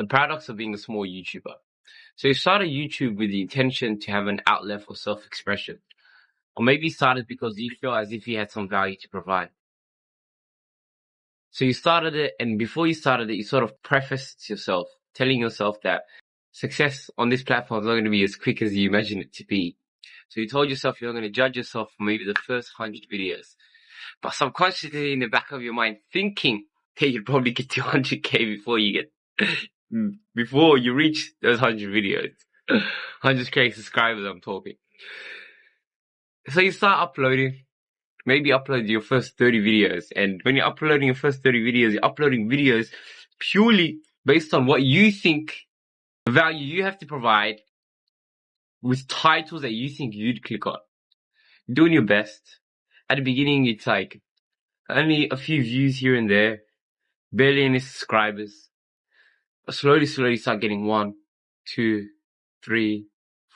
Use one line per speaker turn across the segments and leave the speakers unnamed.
The paradox of being a small YouTuber. So you started YouTube with the intention to have an outlet for self-expression. Or maybe you started because you feel as if you had some value to provide. So you started it, and before you started it, you sort of prefaced yourself, telling yourself that success on this platform is not going to be as quick as you imagine it to be. So you told yourself you're going to judge yourself for maybe the first 100 videos. But subconsciously in the back of your mind, thinking that you'd probably get to 100K before you reach those 100 videos. 100K subscribers, I'm talking. So you start uploading, maybe upload your first 30 videos. And when you're uploading your first 30 videos, you're uploading videos purely based on what you think, the value you have to provide, with titles that you think you'd click on. You're doing your best. At the beginning, it's like only a few views here and there, barely any subscribers. But slowly start getting 1, 2, 3,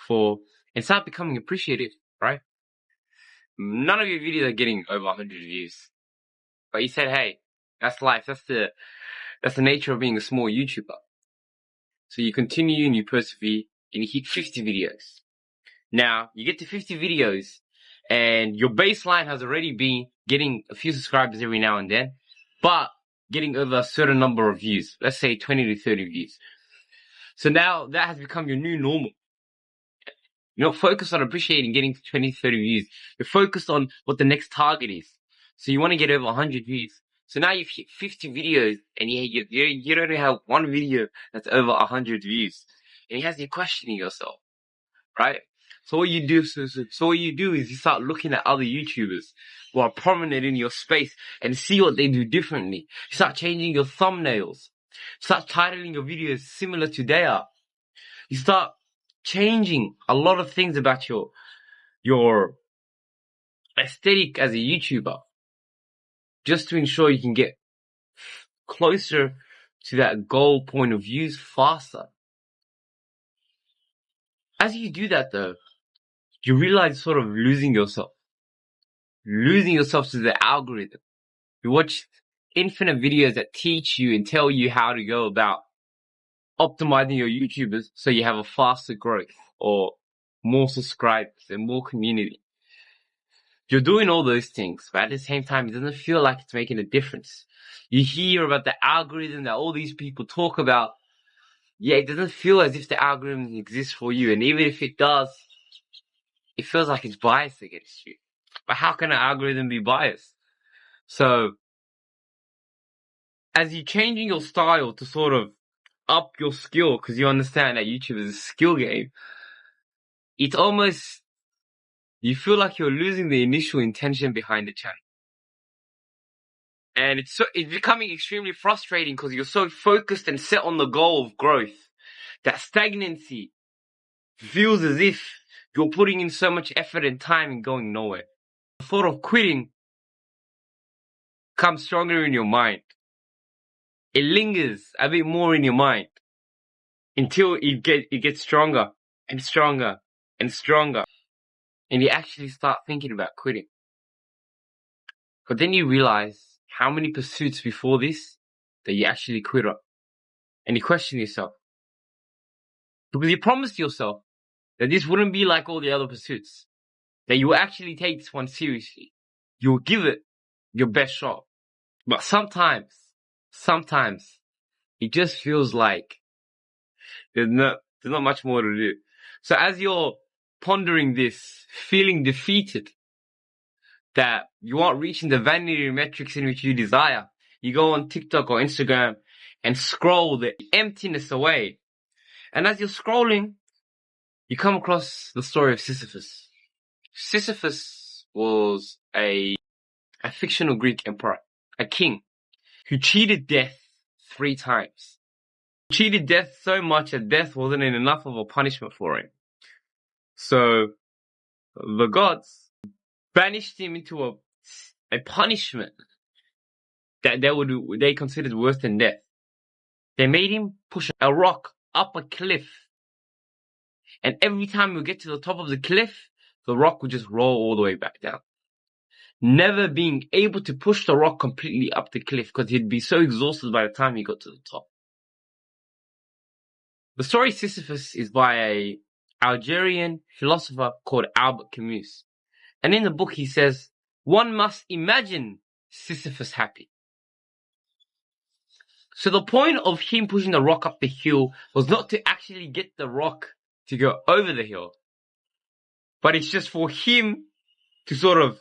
4, and start becoming appreciated, right? None of your videos are getting over 100 views. But you said, hey, that's life. That's the nature of being a small YouTuber. So you continue and you persevere and you hit 50 videos. Now, you get to 50 videos and your baseline has already been getting a few subscribers every now and then, but getting over a certain number of views. Let's say 20 to 30 views. So now that has become your new normal. You're not focused on appreciating getting to 20 to 30 views. You're focused on what the next target is. So you want to get over 100 views. So now you've hit 50 videos and you don't have one video that's over 100 views. And it has you questioning yourself, right? So what you do is you start looking at other YouTubers who are prominent in your space and see what they do differently. You start changing your thumbnails. Start titling your videos similar to theirs. You start changing a lot of things about your aesthetic as a YouTuber, just to ensure you can get closer to that goal point of views faster. As you do that though, you realize sort of losing yourself to the algorithm. You watch infinite videos that teach you and tell you how to go about optimizing your YouTubers so you have a faster growth or more subscribers and more community. You're doing all those things, but at the same time, it doesn't feel like it's making a difference. You hear about the algorithm that all these people talk about. Yeah, it doesn't feel as if the algorithm exists for you. And even if it does, it feels like it's biased against you. But how can an algorithm be biased? So, as you're changing your style to sort of up your skill, because you understand that YouTube is a skill game, it's almost, you feel like you're losing the initial intention behind the channel. And it's becoming extremely frustrating because you're so focused and set on the goal of growth that stagnancy feels as if you're putting in so much effort and time and going nowhere. The thought of quitting comes stronger in your mind. It lingers a bit more in your mind until it gets stronger and stronger and stronger. And you actually start thinking about quitting. But then you realize how many pursuits before this that you actually quit on. And you question yourself. Because you promised yourself that this wouldn't be like all the other pursuits. That you will actually take this one seriously. You will give it your best shot. But sometimes, it just feels like there's not much more to do. So as you're pondering this, feeling defeated, that you aren't reaching the vanity metrics in which you desire, you go on TikTok or Instagram and scroll the emptiness away. And as you're scrolling, you come across the story of Sisyphus. Sisyphus was a fictional Greek emperor, a king, who cheated death 3 times. He cheated death so much that death wasn't enough of a punishment for him. So the gods banished him into a punishment that they considered worse than death. They made him push a rock up a cliff. And every time he would get to the top of the cliff, the rock would just roll all the way back down. Never being able to push the rock completely up the cliff because he'd be so exhausted by the time he got to the top. The story Sisyphus is by a Algerian philosopher called Albert Camus. And in the book he says, one must imagine Sisyphus happy. So the point of him pushing the rock up the hill was not to actually get the rock to go over the hill, but it's just for him to sort of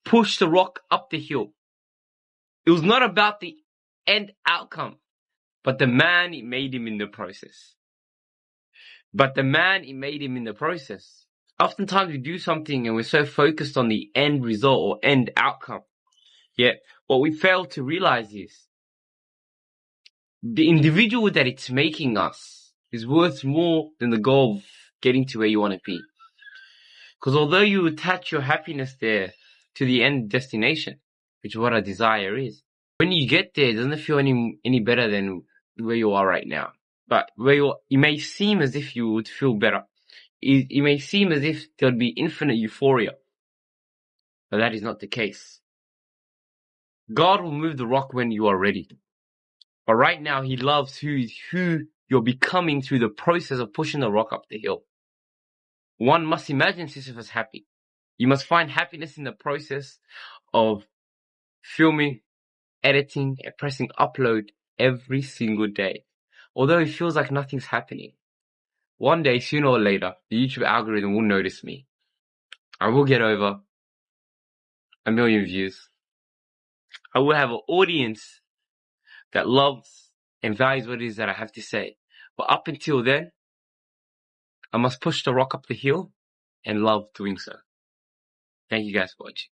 push the rock up the hill. It was not about the end outcome, but the man it made him in the process. Oftentimes we do something and we're so focused on the end result or end outcome. Yet what we fail to realize is the individual that it's making us is worth more than the goal of getting to where you want to be. Because although you attach your happiness there to the end destination, which is what a desire is, when you get there, it doesn't feel any better than where you are right now. But it may seem as if you would feel better. It may seem as if there would be infinite euphoria. But that is not the case. God will move the rock when you are ready. But right now, He loves who you're becoming through the process of pushing the rock up the hill. One must imagine Sisyphus happy. You must find happiness in the process of filming, editing, and pressing upload every single day. Although it feels like nothing's happening. One day, sooner or later, the YouTube algorithm will notice me. I will get over 1 million views. I will have an audience that loves and values what it is that I have to say. But up until then, I must push the rock up the hill and love doing so. Thank you guys for watching.